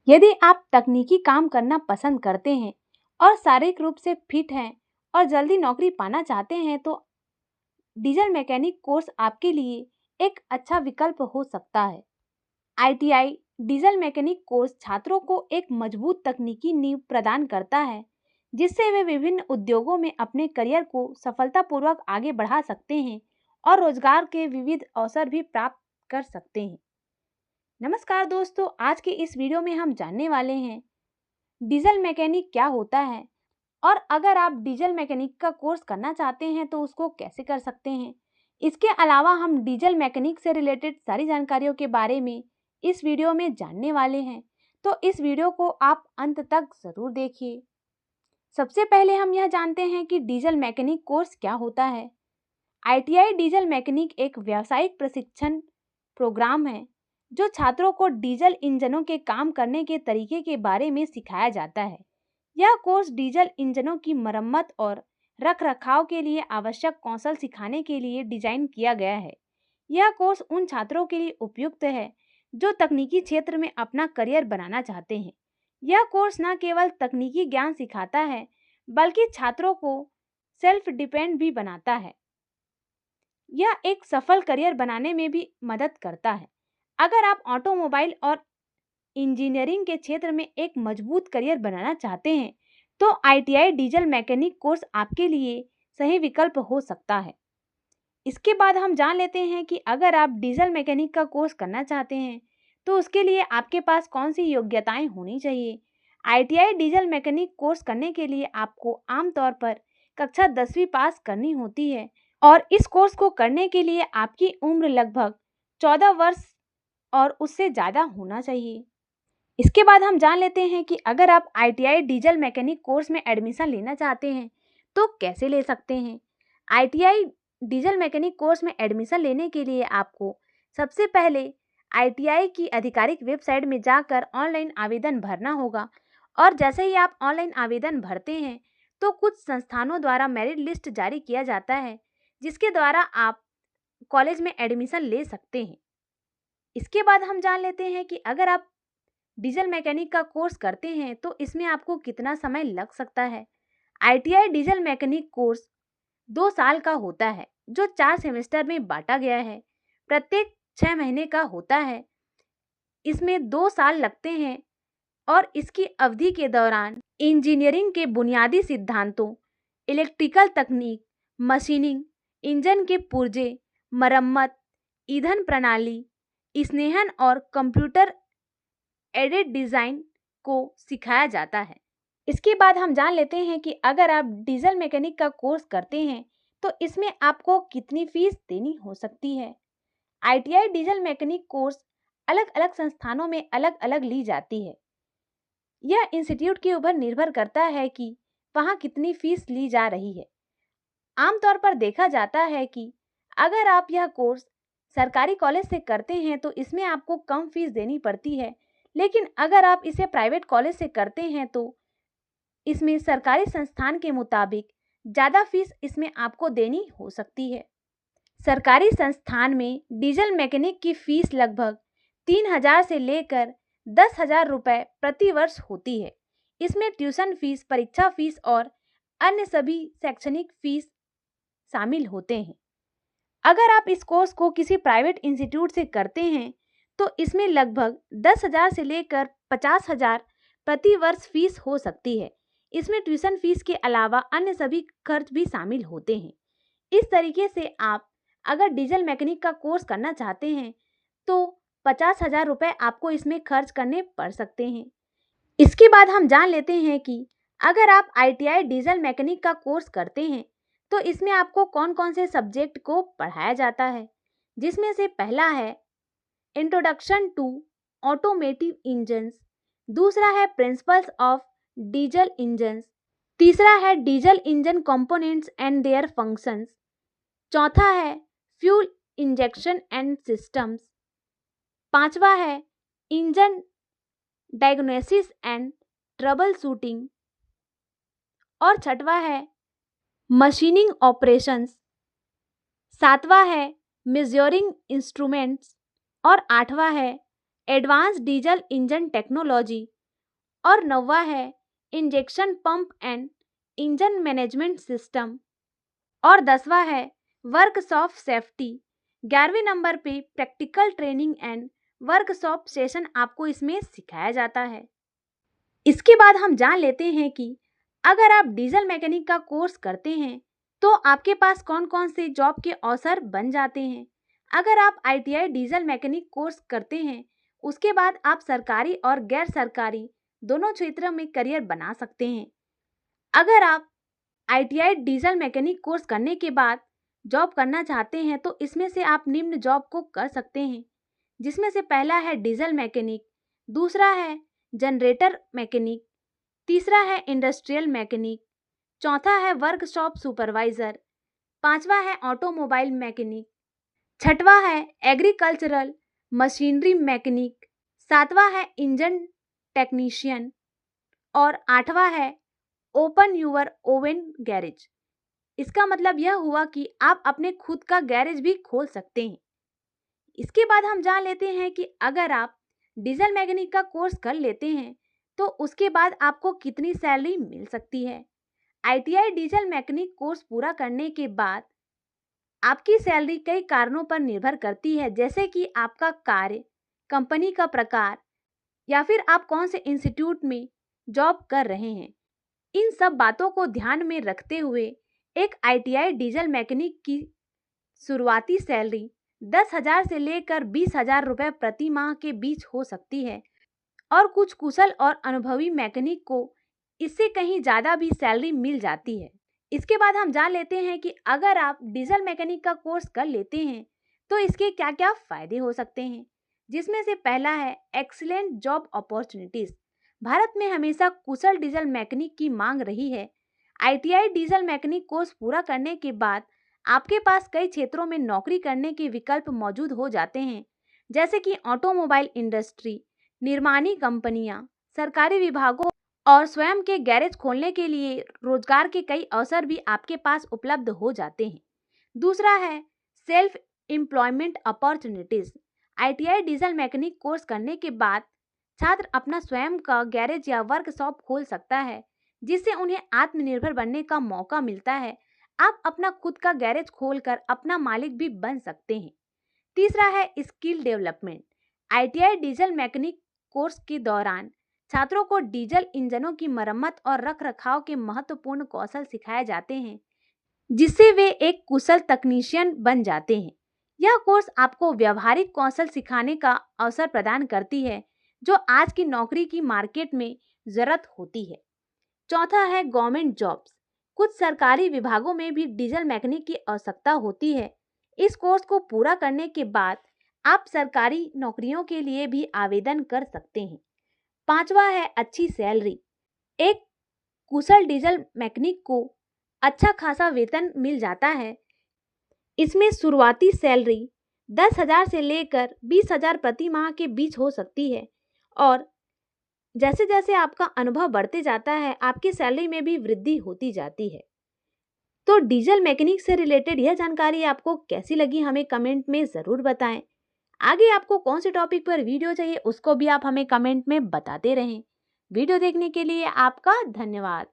यदि आप तकनीकी काम करना पसंद करते हैं और शारीरिक रूप से फिट हैं और जल्दी नौकरी पाना चाहते हैं तो डीजल मैकेनिक कोर्स आपके लिए एक अच्छा विकल्प हो सकता है। आईटीआई डीजल मैकेनिक कोर्स छात्रों को एक मजबूत तकनीकी नींव प्रदान करता है, जिससे वे विभिन्न उद्योगों में अपने करियर को सफलतापूर्वक आगे बढ़ा सकते हैं और रोजगार के विविध अवसर भी प्राप्त कर सकते हैं। नमस्कार दोस्तों, आज के इस वीडियो में हम जानने वाले हैं डीजल मैकेनिक क्या होता है और अगर आप डीजल मैकेनिक का कोर्स करना चाहते हैं तो उसको कैसे कर सकते हैं। इसके अलावा हम डीजल मैकेनिक से रिलेटेड सारी जानकारियों के बारे में इस वीडियो में जानने वाले हैं, तो इस वीडियो को आप अंत तक ज़रूर देखिए। सबसे पहले हम यह जानते हैं कि डीजल मैकेनिक कोर्स क्या होता है। आईटीआई डीजल मैकेनिक एक व्यावसायिक प्रशिक्षण प्रोग्राम है जो छात्रों को डीजल इंजनों के काम करने के तरीके के बारे में सिखाया जाता है। यह कोर्स डीजल इंजनों की मरम्मत और रखरखाव के लिए आवश्यक कौशल सिखाने के लिए डिजाइन किया गया है। यह कोर्स उन छात्रों के लिए उपयुक्त है जो तकनीकी क्षेत्र में अपना करियर बनाना चाहते हैं। यह कोर्स न केवल तकनीकी ज्ञान सिखाता है बल्कि छात्रों को सेल्फ डिपेंड भी बनाता है। यह एक सफल करियर बनाने में भी मदद करता है। अगर आप ऑटोमोबाइल और इंजीनियरिंग के क्षेत्र में एक मजबूत करियर बनाना चाहते हैं तो आईटीआई डीजल मैकेनिक कोर्स आपके लिए सही विकल्प हो सकता है। इसके बाद हम जान लेते हैं कि अगर आप डीजल मैकेनिक का कोर्स करना चाहते हैं तो उसके लिए आपके पास कौन सी योग्यताएं होनी चाहिए। आईटीआई डीजल मैकेनिक कोर्स करने के लिए आपको आमतौर पर कक्षा 10वीं पास करनी होती है और इस कोर्स को करने के लिए आपकी उम्र लगभग 14 वर्ष और उससे ज़्यादा होना चाहिए। इसके बाद हम जान लेते हैं कि अगर आप आईटीआई डीजल मैकेनिक कोर्स में एडमिशन लेना चाहते हैं तो कैसे ले सकते हैं। आईटीआई डीजल मैकेनिक कोर्स में एडमिशन लेने के लिए आपको सबसे पहले आईटीआई की आधिकारिक वेबसाइट में जाकर ऑनलाइन आवेदन भरना होगा और जैसे ही आप ऑनलाइन आवेदन भरते हैं तो कुछ संस्थानों द्वारा मेरिट लिस्ट जारी किया जाता है जिसके द्वारा आप कॉलेज में एडमिशन ले सकते हैं। इसके बाद हम जान लेते हैं कि अगर आप डीजल मैकेनिक का कोर्स करते हैं तो इसमें आपको कितना समय लग सकता है। आईटीआई डीजल मैकेनिक कोर्स 2 साल का होता है जो 4 सेमेस्टर में बांटा गया है। प्रत्येक 6 महीने का होता है। इसमें 2 साल लगते हैं और इसकी अवधि के दौरान इंजीनियरिंग के बुनियादी सिद्धांतों, इलेक्ट्रिकल तकनीक, मशीनिंग, इंजन के पुर्जे, मरम्मत, ईंधन प्रणाली, स्नेहन और कंप्यूटर एडेड डिज़ाइन को सिखाया जाता है। इसके बाद हम जान लेते हैं कि अगर आप डीजल मैकेनिक का कोर्स करते हैं तो इसमें आपको कितनी फीस देनी हो सकती है। आईटीआई डीजल मैकेनिक कोर्स अलग अलग संस्थानों में अलग अलग ली जाती है। यह इंस्टीट्यूट के ऊपर निर्भर करता है कि वहाँ कितनी फीस ली जा रही है। आमतौर पर देखा जाता है कि अगर आप यह कोर्स सरकारी कॉलेज से करते हैं तो इसमें आपको कम फीस देनी पड़ती है, लेकिन अगर आप इसे प्राइवेट कॉलेज से करते हैं तो इसमें सरकारी संस्थान के मुताबिक ज़्यादा फीस इसमें आपको देनी हो सकती है। सरकारी संस्थान में डीजल मैकेनिक की फीस लगभग 3,000 से लेकर 10,000 रुपये प्रति वर्ष होती है। इसमें ट्यूशन फीस, परीक्षा फीस और अन्य सभी शैक्षणिक फीस शामिल होते हैं। अगर आप इस कोर्स को किसी प्राइवेट इंस्टीट्यूट से करते हैं तो इसमें लगभग 10,000 से लेकर 50,000 प्रति वर्ष फीस हो सकती है। इसमें ट्यूशन फीस के अलावा अन्य सभी खर्च भी शामिल होते हैं। इस तरीके से आप अगर डीजल मैकेनिक का कोर्स करना चाहते हैं तो 50,000 रुपये आपको इसमें खर्च करने पड़ सकते हैं। इसके बाद हम जान लेते हैं कि अगर आप आईटीआई डीजल मैकेनिक का कोर्स करते हैं तो इसमें आपको कौन कौन से सब्जेक्ट को पढ़ाया जाता है, जिसमें से पहला है इंट्रोडक्शन टू ऑटोमेटिव इंजन्स, दूसरा है प्रिंसिपल्स ऑफ डीजल इंजन्स, तीसरा है diesel engine components and their functions, चौथा है फ्यूल इंजेक्शन एंड सिस्टम्स, पांचवा है engine diagnosis and trouble shooting और छठवा है मशीनिंग ऑपरेशंस, सातवां है मेजरिंग इंस्ट्रूमेंट्स और आठवां है एडवांस डीजल इंजन टेक्नोलॉजी और 9वां है injection pump and engine management system और 10वां है वर्कशॉप सेफ्टी। 11वें नंबर पे practical training and workshop session आपको इसमें सिखाया जाता है। इसके बाद हम जान लेते हैं कि अगर आप डीजल मैकेनिक का कोर्स करते हैं तो आपके पास कौन कौन से जॉब के अवसर बन जाते हैं। अगर आप ITI डीजल मैकेनिक कोर्स करते हैं उसके बाद आप सरकारी और गैर सरकारी दोनों क्षेत्रों में करियर बना सकते हैं। अगर आप ITI डीजल मैकेनिक कोर्स करने के बाद जॉब करना चाहते हैं तो इसमें से आप निम्न जॉब को कर सकते हैं, जिसमें से पहला है डीजल मैकेनिक, दूसरा है जनरेटर मैकेनिक, तीसरा है इंडस्ट्रियल मैकेनिक, चौथा है वर्कशॉप सुपरवाइजर, पांचवा है ऑटोमोबाइल मैकेनिक, छठवां है एग्रीकल्चरल मशीनरी मैकेनिक, सातवां है इंजन टेक्नीशियन और आठवां है ओपन यूर ओवन गैरेज। इसका मतलब यह हुआ कि आप अपने खुद का गैरेज भी खोल सकते हैं। इसके बाद हम जान लेते हैं कि अगर आप डीजल मैकेनिक का कोर्स कर लेते हैं तो उसके बाद आपको कितनी सैलरी मिल सकती है। ITI डीजल मैकेनिक कोर्स पूरा करने के बाद आपकी सैलरी कई कारणों पर निर्भर करती है, जैसे कि आपका कार्य, कंपनी का प्रकार या फिर आप कौन से इंस्टीट्यूट में जॉब कर रहे हैं। इन सब बातों को ध्यान में रखते हुए एक ITI डीजल मैकेनिक की शुरुआती सैलरी 10,000 से लेकर 20,000 रुपये प्रति माह के बीच हो सकती है और कुछ कुशल और अनुभवी मैकेनिक को इससे कहीं ज़्यादा भी सैलरी मिल जाती है। इसके बाद हम जान लेते हैं कि अगर आप डीजल मैकेनिक का कोर्स कर लेते हैं तो इसके क्या क्या फ़ायदे हो सकते हैं, जिसमें से पहला है एक्सीलेंट जॉब अपॉर्चुनिटीज़। भारत में हमेशा कुशल डीजल मैकेनिक की मांग रही है। ITI डीजल मैकेनिक कोर्स पूरा करने के बाद आपके पास कई क्षेत्रों में नौकरी करने के विकल्प मौजूद हो जाते हैं, जैसे कि ऑटोमोबाइल इंडस्ट्री, निर्माणी कंपनियां, सरकारी विभागों और स्वयं के गैरेज खोलने के लिए रोजगार के कई अवसर भी आपके पास उपलब्ध हो जाते हैं। दूसरा है self employment opportunities. ITI diesel mechanic course करने के बाद छात्र अपना स्वयं का गैरेज या वर्कशॉप खोल सकता है, जिससे उन्हें आत्मनिर्भर बनने का मौका मिलता है। आप अपना खुद का गैरेज खोलकर अपना मालिक भी बन सकते हैं। तीसरा है skill development. ITI diesel mechanic course के दौरान छात्रों को डीजल इंजनों की मरम्मत और रखरखाव के महत्वपूर्ण कौशल सिखाए जाते हैं, जिससे वे एक कुशल तकनीशियन बन जाते हैं। यह कोर्स आपको व्यावहारिक कौशल सिखाने का अवसर प्रदान करती है, जो आज की नौकरी की मार्केट में जरूरत होती है। चौथा है गवर्नमेंट जॉब्स। कुछ सरकारी विभागों में भी डीजल मैकेनिक की आवश्यकता होती है। इस कोर्स को पूरा करने के बाद आप सरकारी नौकरियों के लिए भी आवेदन कर सकते हैं। पांचवा है अच्छी सैलरी। एक कुशल डीजल मैकेनिक को अच्छा खासा वेतन मिल जाता है। इसमें शुरुआती सैलरी 10,000 से लेकर 20,000 प्रति माह के बीच हो सकती है और जैसे जैसे आपका अनुभव बढ़ते जाता है आपकी सैलरी में भी वृद्धि होती जाती है। तो डीजल मैकेनिक से रिलेटेड यह जानकारी आपको कैसी लगी हमें कमेंट में ज़रूर बताएं। आगे आपको कौन से टॉपिक पर वीडियो चाहिए उसको भी आप हमें कमेंट में बताते रहें। वीडियो देखने के लिए आपका धन्यवाद।